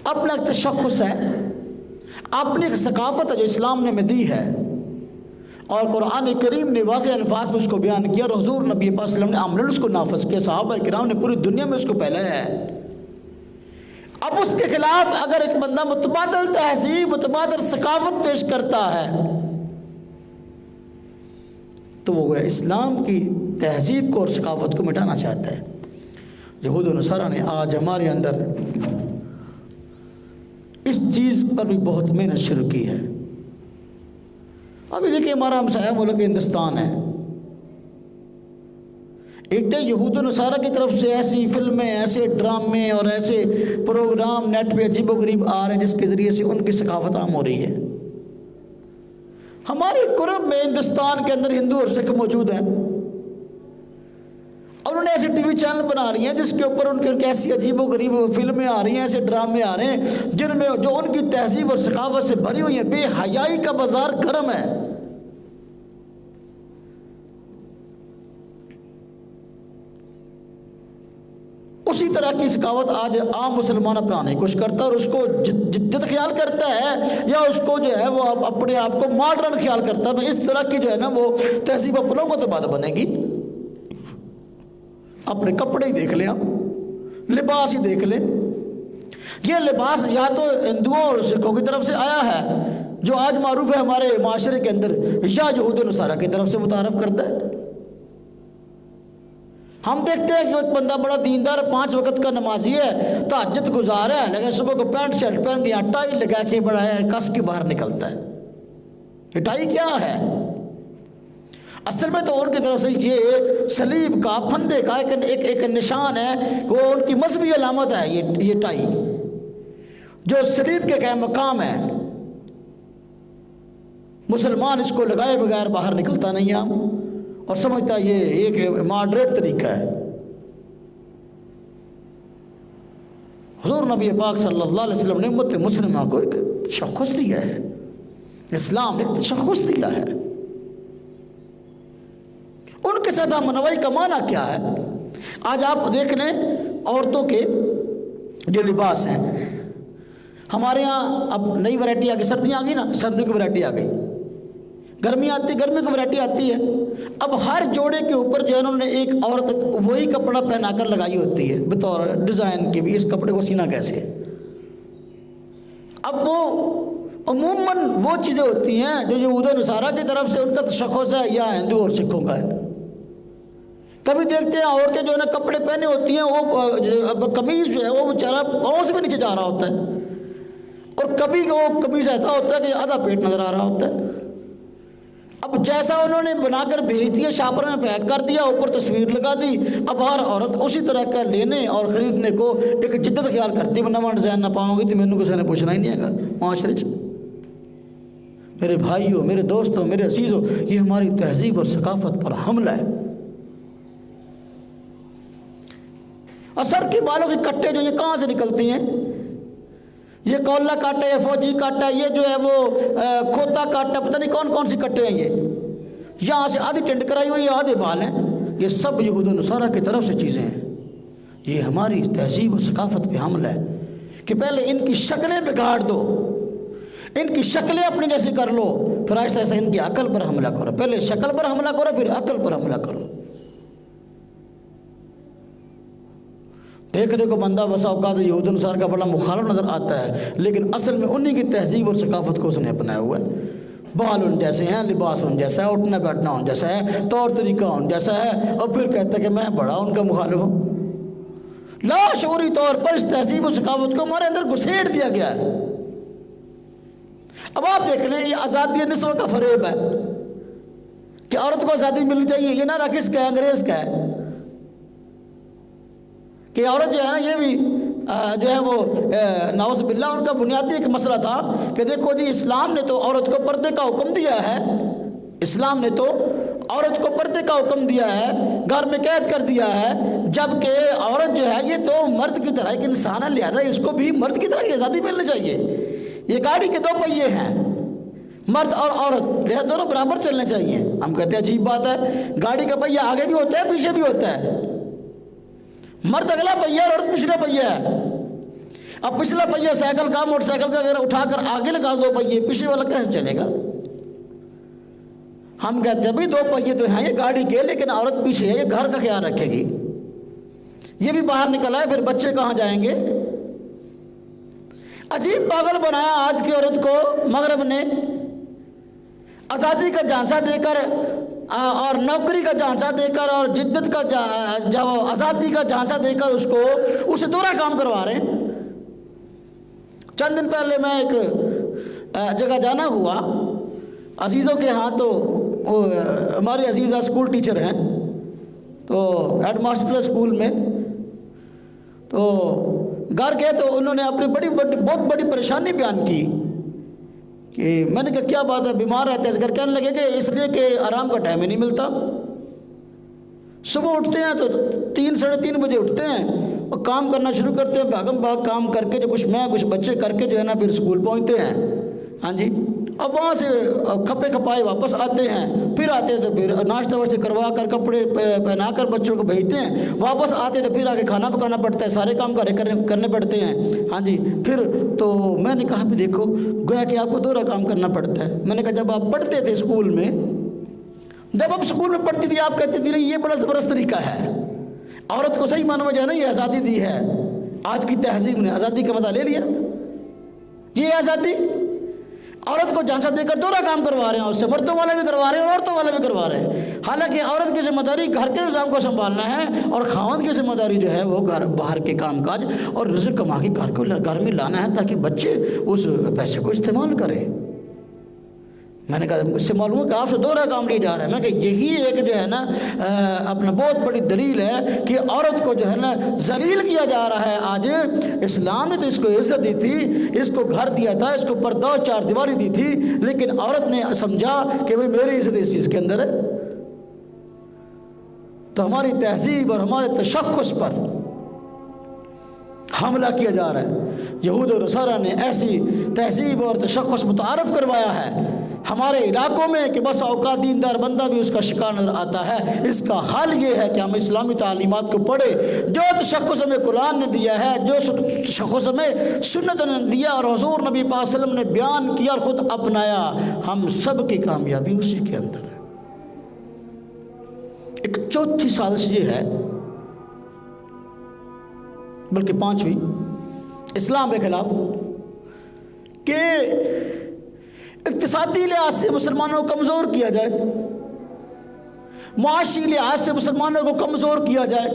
अपना एक तशख़्ख़ुस है, अपनी एक सकाफ़त है जो इस्लाम ने हमें दी है और कुरान करीम ने वाज़ेह अल्फाज में उसको बयान किया और हुज़ूर नबी पाक सल्लल्लाहु अलैहि वसल्लम ने अमलन उसको नाफिज़ किया, सहाबा किराम ने पूरी दुनिया में उसको फैलाया है। अब उसके खिलाफ अगर एक बंदा मुतबादल तहजीब, मुतबादल सकाफत पेश करता है तो वो इस्लाम की तहजीब को और सकाफत को मिटाना चाहता है। यहूद और नसारा ने आज हमारे अंदर इस चीज़ पर भी बहुत मेहनत शुरू की है। अभी देखिए, हमारा हमसाया मुल्क हिंदुस्तान है, एक तो यहूद और नसारा की तरफ से ऐसी फिल्में, ऐसे ड्रामे और ऐसे प्रोग्राम नेट पे अजीबोगरीब आ रहे हैं जिसके ज़रिए से उनकी सकाफत आम हो रही है। हमारे कुर्ब में हिंदुस्तान के अंदर हिंदू और सिख मौजूद हैं और उन्होंने ऐसे टीवी चैनल बना लिए हैं जिसके ऊपर उनके ऐसी अजीबोगरीब फिल्में आ रही हैं, ऐसे ड्रामे आ रहे हैं जिनमें जो उनकी तहजीब और सकाफत से भरी हुई है। बेहयाई का बाजार गर्म है। उसी तरह की सकावत आज आम मुसलमान अपनाने की कोशिश करता है और उसको जिद्दत ख्याल करता है या उसको जो है वो अपने आप को मॉडर्न ख्याल करता है। इस तरह की जो है ना वो तहजीब अपनों को तो बात बनेगी। अपने कपड़े ही देख लें, आप लिबास ही देख लें। ये लिबास या तो हिंदुओं और सिखों की तरफ से आया है जो आज मारूफ है हमारे माशरे के अंदर, या यहूद और नसारा की तरफ से मुतारफ करता है। हम देखते हैं कि एक बंदा बड़ा दीनदार, 5 वक्त का नमाजी है, तहज्जुद गुजार है, लेकिन सुबह को पैंट शर्ट पहन के यहाँ टाई लगा के बड़ा है कस के बाहर निकलता है। ये टाई क्या है? असल में तो उनकी तरफ से ये सलीब का, फंदे का एक निशान है, वो उनकी मजहबी अलामत है। ये टाई जो सलीब के क्या मकाम है, मुसलमान इसको लगाए बगैर बाहर निकलता नहीं है और समझता है ये एक मॉडरेट तरीका है। हुजूर नबी पाक सल्लल्लाहु अलैहि वसल्लम ने उम्मत मुस्लिमा को एक तशख़्ख़ुस दिया है, इस्लाम ने एक तशख़्ख़ुस दिया है। उनके साथ हमनवाई का माना क्या है? आज आप देख लें औरतों के जो लिबास हैं, हमारे यहाँ अब नई वैरायटी आ गई, सर्दियाँ आ गई ना, सर्दियों की वैरायटी आ गई, गर्मी आती, गर्मी की वैरायटी आती है। अब हर जोड़े के ऊपर जो है उन्होंने एक औरत वही कपड़ा पहनाकर लगाई होती है बतौर डिज़ाइन के भी, इस कपड़े को सीना कैसे है। अब वो अमूमन वो चीज़ें होती हैं जो यहूद और नसारा की तरफ से उनका तशख़्ख़ुस है या हिंदू और सिखों का है। कभी देखते हैं औरतें जो है ना कपड़े पहने होती हैं, वो कमीज़ जो है वो बेचारा पाँव से भी नीचे जा रहा होता है, और कभी वो कमीज़ ऐसा होता है कि आधा पेट नज़र आ रहा होता है। अब जैसा उन्होंने बनाकर भेज दिया, शापर में पैक कर दिया, ऊपर तस्वीर लगा दी। अब हर औरत उसी तरह का लेने और ख़रीदने को एक जिद्दत ख्याल करती है, नवा डिज़ाइन ना पाऊँगी तो मैनू किसी ने पूछना ही नहीं है माशरे च। मेरे भाइयों, मेरे दोस्तों, मेरे अजीज़ों, ये हमारी तहजीब और सकाफत पर हमला है। और सर के बालों के कट्टे जो ये कहाँ से निकलती हैं? ये कौला काटा है, फौजी काटा, ये जो है वो खोता काटा, पता नहीं कौन कौन सी कट्टे हैं ये। यहाँ से आधी टेंट कराई हुई है, आधे बाल हैं। ये सब यहूद और नसारा की तरफ से चीज़ें हैं। ये हमारी तहजीब और सकाफत पे हमला है कि पहले इनकी शक्लें बिगाड़ दो, इनकी शक्लें अपनी जैसी कर लो, फिर आहिस्ता आहिस्ता इनकी अकल पर हमला करो। पहले शक्ल पर हमला करो, फिर अकल पर हमला करो। देखने को बंदा बसा औकात यहूद नसार का बड़ा मुखालिफ नज़र आता है, लेकिन असल में उन्हीं की तहजीब और सकाफत को उसने अपनाया हुआ है। बाल उन जैसे हैं, लिबास उन जैसा है, उठना बैठना उन जैसा है, तौर तरीका उन जैसा है, और फिर कहता है कि मैं बड़ा उनका मुखालिफ हूँ। लाशऊरी तौर पर इस तहजीब और सकाफत को हमारे अंदर घुसेड़ दिया गया है। अब आप देख लें, ये आज़ादी निस्वा का फरेब है कि औरत को आज़ादी मिलनी चाहिए। ये नारा किसका है? अंग्रेज़ का है कि औरत जो है ना, ये भी जो है वो नाउज़ बिल्लाह उनका बुनियादी एक मसला था कि देखो जी, इस्लाम ने तो औरत को पर्दे का हुक्म दिया है, इस्लाम ने तो औरत को पर्दे का हुक्म दिया है, घर में कैद कर दिया है, जबकि औरत जो है ये तो मर्द की तरह एक इंसान है, लिहाजा इसको भी मर्द की तरह की आज़ादी मिलनी चाहिए। ये गाड़ी के 2 पहिए हैं, मर्द और औरत, लिहाजा दोनों बराबर चलने चाहिए। हम कहते हैं अजीब बात है, गाड़ी का पहिया आगे भी होता है, पीछे भी होता है। मर्द अगला पहिया और औरत पिछला पहिया है। अब पिछला पहिया साइकिल का, मोटरसाइकिल का अगर उठाकर आगे लगा 2 पहिए, पीछे वाला कैसे चलेगा? हम कहते हैं भाई 2 पहिए तो हैं ये गाड़ी के, लेकिन औरत पीछे है, ये घर का ख्याल रखेगी। ये भी बाहर निकल आए, फिर बच्चे कहाँ जाएंगे? अजीब पागल बनाया आज की औरत को मगरब ने। आज़ादी का झांसा देकर और नौकरी का झांसा देकर और जिद्दत का जो आज़ादी का झांसा देकर उसे दोहरा काम करवा रहे हैं। चंद दिन पहले मैं एक जगह जाना हुआ अजीज़ों के यहाँ, तो हमारी अजीज़ा स्कूल टीचर हैं, तो हेडमास्टर स्कूल में, तो घर गए तो उन्होंने अपनी बहुत बड़ी परेशानी बयान की कि मैंने कहा क्या बात है, बीमार रहते हैं इस घर? कहने लगे कि इसलिए कि आराम का टाइम ही नहीं मिलता, सुबह उठते हैं तो 3-3:30 बजे उठते हैं और काम करना शुरू करते हैं, भागम भाग काम करके जो कुछ मैं कुछ बच्चे करके जो है ना फिर स्कूल पहुंचते हैं। हाँ जी, अब वहाँ से खपे खपाए वापस आते हैं, फिर आते हैं तो फिर नाश्ता वाश्ता करवा कर कपड़े पहना कर बच्चों को भेजते हैं, वापस आते तो फिर आके खाना पकाना पड़ता है, सारे काम घर करने पड़ते हैं। हाँ जी, फिर तो मैंने कहा भी देखो गोया कि आपको दोहरा काम करना पड़ता है। मैंने कहा जब आप पढ़ते थे स्कूल में, जब आप स्कूल में पढ़ती थी आप कहती थी नहीं ये बड़ा ज़बरदस्त तरीका है, औरत को सही माना वजह ना ये आज़ादी दी है। आज की तहजीब ने आज़ादी का मजा ले लिया, ये आज़ादी औरत को झांसा देकर दोहरा काम करवा रहे हैं, उससे मर्दों वाले भी करवा रहे हैं और औरतों वाले भी करवा रहे हैं। हालांकि औरत की जिम्मेदारी घर के निज़ाम को संभालना है और खावंद की जिम्मेदारी जो है वो घर बाहर के कामकाज और रिज़्क़ कमा के घर में लाना है ताकि बच्चे उस पैसे को इस्तेमाल करें। मैंने कहा मुझसे मालूम है कि आपसे दोहरा काम लिया जा रहा है। मैंने कहा यही एक जो है ना अपना बहुत बड़ी दलील है कि औरत को जो है ना जलील किया जा रहा है। आज इस्लाम ने तो इसको इज्जत दी थी, इसको घर दिया था, इसको पर्दा और चारदीवारी दी थी, लेकिन औरत ने समझा कि भाई मेरी इज्जत इस चीज़ के अंदर है। तो हमारी तहजीब और हमारे तशख़्ख़ुस पर हमला किया जा रहा है। यहूद और नसारा ने ऐसी तहजीब और तशख़्ख़ुस मुतारफ़ करवाया है हमारे इलाकों में कि बस औकात दीनदार बंदा भी उसका शिकार नज़र आता है। इसका हल ये है कि हम इस्लामी तालीमात को पढ़े, जो तशख़्ख़ुस हमें कुरान ने दिया है, जो तशख़्ख़ुस हमें सुन्नत ने दिया और हुज़ूर नबी पाक सल्लल्लाहु अलैहि वसल्लम ने बयान किया और ख़ुद अपनाया, हम सब की कामयाबी उसी के अंदर है। एक चौथी साजिश ये है, बल्कि पांचवी, इस्लाम के खिलाफ कि इक़्तिसादी लिहाज से मुसलमानों को कमज़ोर किया जाए, मुआशी लिहाज से मुसलमानों को कमज़ोर किया जाए।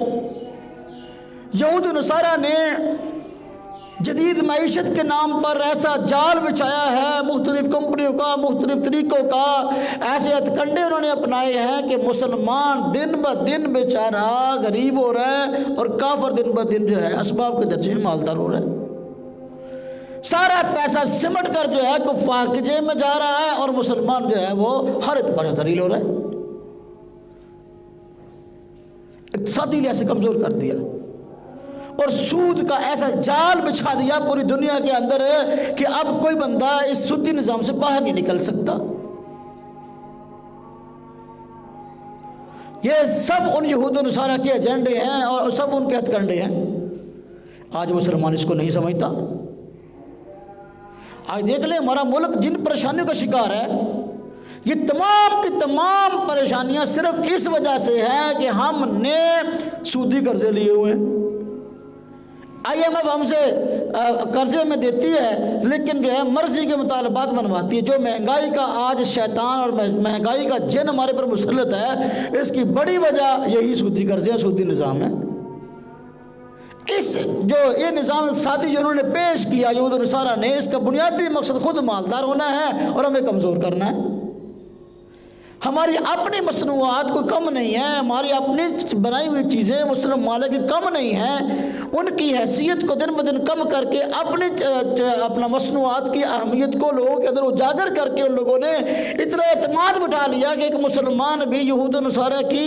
यहूद नसारा ने जदीद मईशत के नाम पर ऐसा जाल बिछाया है, मुख्तलिफ कंपनियों का, मुख्तलिफ तरीक़ों का, ऐसे हथकंडे उन्होंने अपनाए हैं कि मुसलमान दिन ब दिन बेचारा गरीब हो रहा है और काफिर दिन ब दिन जो है असबाब के दर्जे में मालदार हो रहा है। सारा पैसा सिमट कर जो है कुफ्फार की जेब में जा रहा है और मुसलमान जो है वो हर एतबार से ज़लील हो रहा है। इक़्तिसादी लिहाज से कमज़ोर कर दिया और सूद का ऐसा जाल बिछा दिया पूरी दुनिया के अंदर है कि अब कोई बंदा इस सूदी निज़ाम से बाहर नहीं निकल सकता। ये सब उन यहूद और नसारा के एजेंडे हैं और सब उनके हथकंडे हैं। आज मुसलमान इसको नहीं समझता। आज देख ले हमारा मुल्क जिन परेशानियों का शिकार है, ये तमाम की तमाम परेशानियां सिर्फ इस वजह से है कि हमने सूदी कर्जे लिए हुए हैं। IMF हमसे कर्जे में देती है, लेकिन जो है मर्जी के मुतालबात बनवाती है। जो महंगाई का आज शैतान और महंगाई का जिन हमारे पर मुसल्लत है, इसकी बड़ी वजह यही सूदी कर्जे, सूदी निज़ाम है। इस जो ये निज़ाम इक़्तिसादी जो उन्होंने पेश किया यहूद और नसारा ने, इसका बुनियादी मकसद खुद मालदार होना है और हमें कमज़ोर करना है। हमारी अपनी मसनूआत कोई कम नहीं है, हमारी अपनी बनाई हुई चीज़ें मुस्लिम मालिक की कम नहीं हैं। उनकी हैसियत को दिन ब दिन कम करके अपना मसनूआत की अहमियत को लोगों के अंदर उजागर करके उन लोगों ने इतना एतमाद बिठा लिया कि एक मुसलमान भी यहूद और नसारा की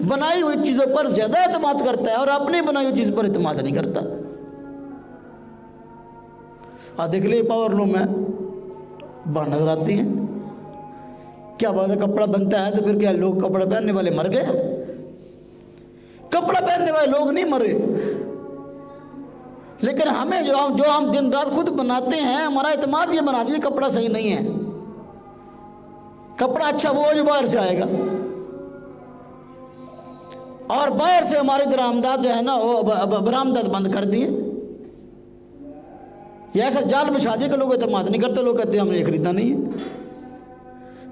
बनाई हुई चीज़ों पर ज़्यादा एतमाद करता है और अपनी बनाई हुई चीज़ पर एतमाद नहीं करता। देख लिए पावर लूम में बाहर नजर आती हैं। क्या बात है, कपड़ा बनता है तो फिर क्या लोग कपड़ा पहनने वाले मर गए? कपड़ा पहनने वाले लोग नहीं मरे, लेकिन हमें जो हम दिन रात खुद बनाते हैं, हमारा इत्मीनान ये बना दिया कपड़ा सही नहीं है। कपड़ा अच्छा वो जो बाहर से आएगा और बाहर से हमारी दरामदात जो है ना वो बरामदात बंद कर दिए। ये ऐसा जाल बिछा दिया कि लोग इत्मीनान नहीं करते, लोग कहते हैं हमने खरीदा नहीं है।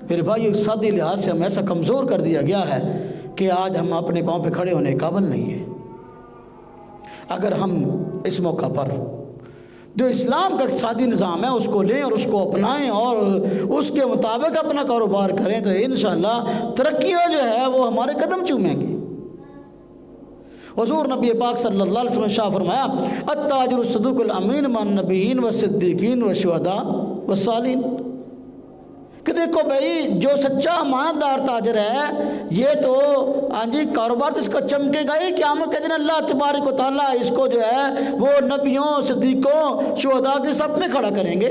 मेरे भाई इक़्तिसादी लिहाज से हम ऐसा कमज़ोर कर दिया गया है कि आज हम अपने पाँव पे खड़े होने के काबिल नहीं है। अगर हम इस मौका पर जो इस्लाम का इक़्तिसादी निज़ाम है उसको लें और उसको अपनाएं और उसके मुताबिक अपना कारोबार करें तो इंशाअल्लाह तरक्कियाँ जो है वो हमारे कदम चूमेंगी। हुज़ूर नबी पाक सल्लल्लाहु अलैहि वसल्लम शाह फरमाया अत्ताजिरु सदूकुल अमीन मन नबीयीन व सिद्दीकीन व शुहदा व सालिहीन, कि देखो भाई जो सच्चा अमानतदार ताजर है ये तो हाँ जी कारोबार तो इसका चमकेगा ही। क़यामत के दिन अल्लाह तबारक व तआला इसको जो है वो नबियों, सिद्दीकों, शुहदा के सब में खड़ा करेंगे।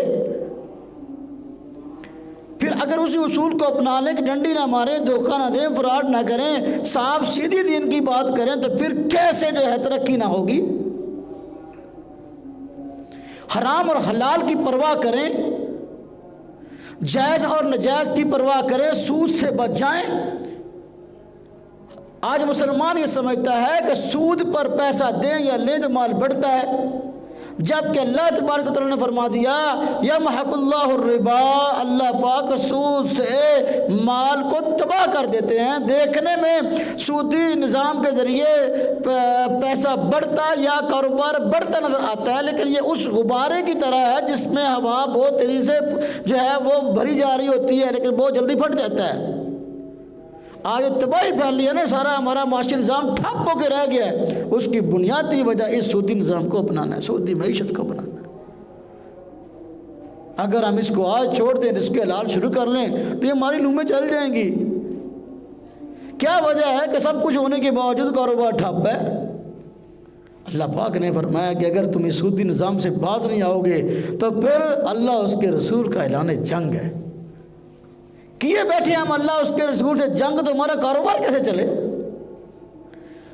फिर अगर उसी उसूल को अपना लें कि डंडी ना मारें, धोखा ना दें, फ्रॉड ना करें, साफ सीधी दीन की बात करें, तो फिर कैसे जो है तरक्की ना होगी। हराम और हलाल की परवाह करें, जायज़ और नाजायज़ की परवाह करें, सूद से बच जाएं। आज मुसलमान ये समझता है कि सूद पर पैसा दें या लें तो माल बढ़ता है, जबकि अल्लाह तबारक व तआला ने फरमा दिया यमहकुल्लाहु रिबा, अल्लाह पाक सूद से माल को तबाह कर देते हैं। देखने में सूदी निज़ाम के ज़रिए पैसा बढ़ता या कारोबार बढ़ता नज़र आता है, लेकिन ये उस गुब्बारे की तरह है जिसमें हवा बहुत तेज़ी से जो है वो भरी जा रही होती है, लेकिन बहुत जल्दी फट जाता है। आज तबाही फैली है ना, सारा हमारा माशी निज़ाम ठप होकर रह गया है। उसकी बुनियादी वजह इस सूदी निज़ाम को अपनाना है, सूदी मईशत को अपनाना है। अगर हम इसको आज छोड़ दें, इसके हलाल शुरू कर लें, तो ये हमारी लूमें चल जाएंगी। क्या वजह है कि सब कुछ होने के बावजूद कारोबार ठप है। अल्लाह पाक ने फरमाया कि अगर तुम इस सूदी निज़ाम से बात नहीं आओगे तो फिर अल्लाह उसके रसूल का ऐलान जंग है। किए बैठे हम अल्लाह उसके रसूल से जंग, तो हमारा कारोबार कैसे चले।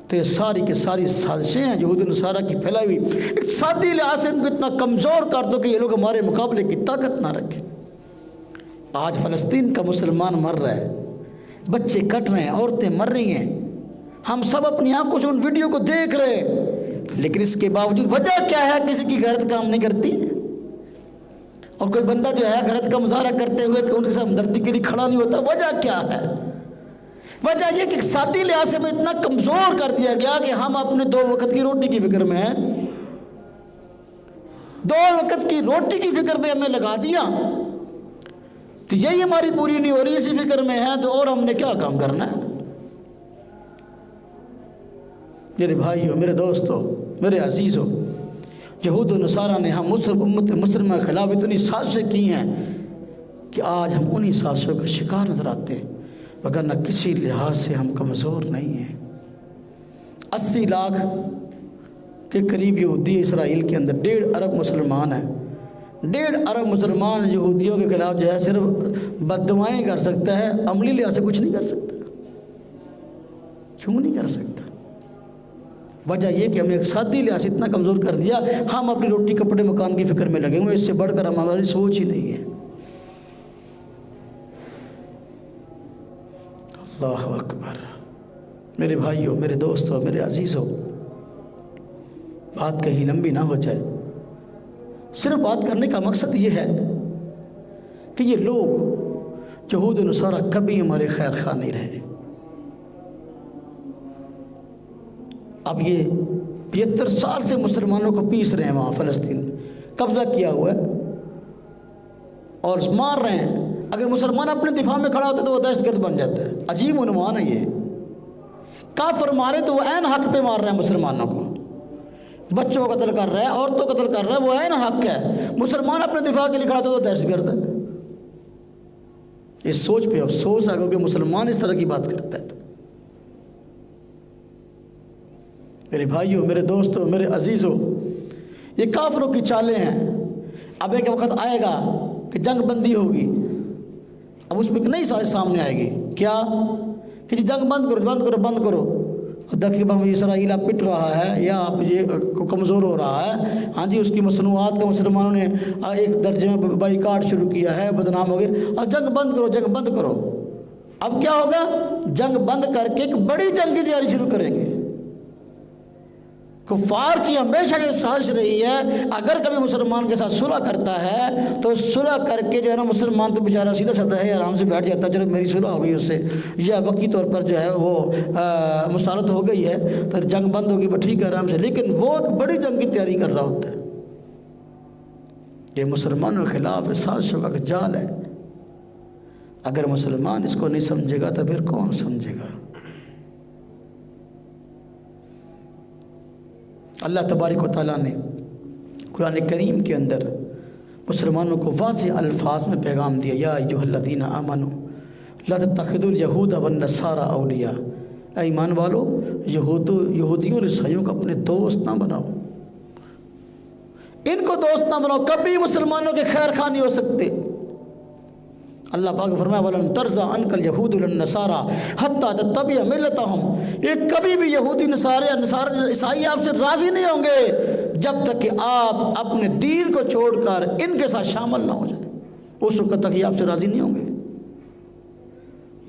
तो ये सारी की सारी साजिशें हैं यहूदी नसारा की फैलाई हुई। एक सादी लिहाज से इनको इतना कमज़ोर कर दो कि ये लोग हमारे मुकाबले की ताकत ना रखें। आज फ़लस्तीन का मुसलमान मर रहा है, बच्चे कट रहे हैं, औरतें मर रही हैं, हम सब अपनी आंखों से उन वीडियो को देख रहे हैं, लेकिन इसके बावजूद वजह क्या है, किसी की गैरत काम नहीं करती। और कोई बंदा जो है गलत का मुजाहरा करते हुए कि उनके साथ हमदर्दी के लिए खड़ा नहीं होता। वजह क्या है? वजह यह कि सादी लिहाज से हमें इतना कमज़ोर कर दिया गया कि हम अपने 2 वक्त की रोटी की फिक्र में हैं। 2 वक्त की रोटी की फिक्र में हमें लगा दिया, तो यही हमारी पूरी नहीं हो रही, इसी फिक्र में है, तो और हमने क्या काम करना है। मेरे भाइयों, मेरे दोस्तों, मेरे अजीज़ों, यहूद व नसारा ने हम मुस्लिम के खिलाफ इतनी साजिशें की हैं कि आज हम उन्हीं साजिशों का शिकार नजर आते हैं, वरना किसी लिहाज से हम कमज़ोर नहीं हैं। 80 लाख के करीब यहूदी इसराइल के अंदर, 1.5 अरब मुसलमान हैं। 1.5 अरब मुसलमान यहूदियों के खिलाफ जो है सिर्फ बददुआएं कर सकता है, अमली लिहाज से कुछ नहीं कर सकता। क्यों नहीं कर सकता? वजह यह कि हमें एक सादी लिहाज से इतना कमज़ोर कर दिया, हम अपनी रोटी कपड़े मकान की फिक्र में लगे हुए, इससे बढ़कर हमारी सोच ही नहीं है। अल्लाह अकबर। मेरे भाइयों, मेरे दोस्तों, मेरे अजीज़ों, बात कहीं लंबी ना हो जाए। सिर्फ बात करने का मकसद ये है कि ये लोग यहूद व नसारा कभी हमारे खैर खा नहीं रहे। अब ये 75 साल से मुसलमानों को पीस रहे हैं, वहाँ फ़लस्तीन कब्ज़ा किया हुआ है और मार रहे हैं। अगर मुसलमान अपने दिफा में खड़ा होता है तो वो दहशतगर्द बन जाता है। अजीब उन्वान है ये। काफिर मारे तो वो ऐन हक पे मार रहे हैं मुसलमानों को, बच्चों को कत्ल कर रहा है, औरतों को कत्ल कर रहा है, वो ऐन हक है। मुसलमान अपने दिफा के लिए खड़ा होता है तो दहशतगर्द है। इस सोच पे अफसोस है क्योंकि मुसलमान इस तरह की बात करता है। मेरे भाइयों, मेरे दोस्तों, मेरे अजीज़ों, ये काफिरों की चालें हैं। अब एक वक्त आएगा कि जंग बंदी होगी, अब उसमें एक नई साजिश सामने आएगी। क्या कि जी जंग बंद करो, बंद करो, बंद करो। देखिए हम इसराइल आप पिट रहा है या आप ये कमज़ोर हो रहा है, हाँ जी, उसकी मसनूआत का मुसलमानों ने एक दर्जे में बाइकाट शुरू किया है, बदनाम हो गए। और जंग बंद करो, जंग बंद करो। अब क्या होगा? जंग बंद करके एक बड़ी जंग की तैयारी शुरू करेंगे। कुफार की हमेशा ये साजिश रही है, अगर कभी मुसलमान के साथ सुलह करता है तो सुलह करके जो है ना, मुसलमान तो बेचारा सीधा साधा है, आराम से बैठ जाता है, चलो मेरी सुलह हो गई उससे, या वक्ती तौर पर जो है वो मुसारत हो गई है तो जंग बंद होगी, बस ठीक है, आराम से। लेकिन वो एक बड़ी जंग की तैयारी कर रहा होता है। ये मुसलमानों के खिलाफ साजिशों का जाल है। अगर मुसलमान इसको नहीं समझेगा तो फिर कौन समझेगा? अल्लाह तबारक व तआला ने कुरान करीम के अंदर मुसलमानों को वाज़ेह अल्फाज में पैगाम दिया, या अय्युहल्लज़ीना आमनू ला तत्तखिज़ुल यहूद वन नसारा औलिया, ऐ ईमान वालो यहूदियों और ईसाइयों को अपने दोस्त ना बनाओ, इनको दोस्त ना बनाओ, कभी मुसलमानों के खैर खा नहीं हो सकते। अल्लाह पाक फरमाया वलन तरज़ा अनकल यहूद वन नसारा हत्ता तत्तबिअ मिल्लतहुम, ये कभी भी यहूदी नसारा ईसाई आपसे राज़ी नहीं होंगे जब तक कि आप अपने दीन को छोड़कर इनके साथ शामिल ना हो जाए, उस वक्त तक ये आपसे राज़ी नहीं होंगे।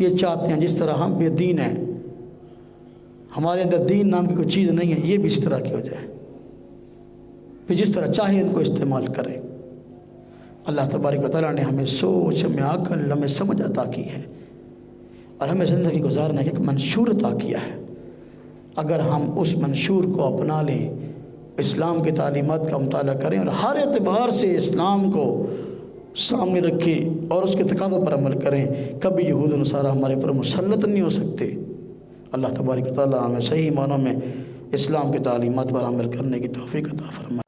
ये चाहते हैं जिस तरह हम बेदीन हैं, हमारे अंदर दीन नाम की कोई चीज़ नहीं है, ये भी इसी तरह की हो जाए, फिर जिस तरह चाहे इनको इस्तेमाल करें। अल्लाह तबारक व तआला ने हमें सोच, हमें अक़ल, हमें समझ अता की है और हमें ज़िंदगी गुजारने का एक मंशूर अता किया है। अगर हम उस मंशूर को अपना लें, इस्लाम की तालीमात का मुताला करें और हर एतबार से इस्लाम को सामने रखें और उसके तकाज़ों पर अमल करें, कभी यहूद व नसारा हमारे ऊपर मुसल्लत नहीं हो सकते। अल्लाह तबारक व तआला हमें सही मानों में इस्लाम की तालीमात पर अमल करने की तौफ़ीक़ अता फरमाए।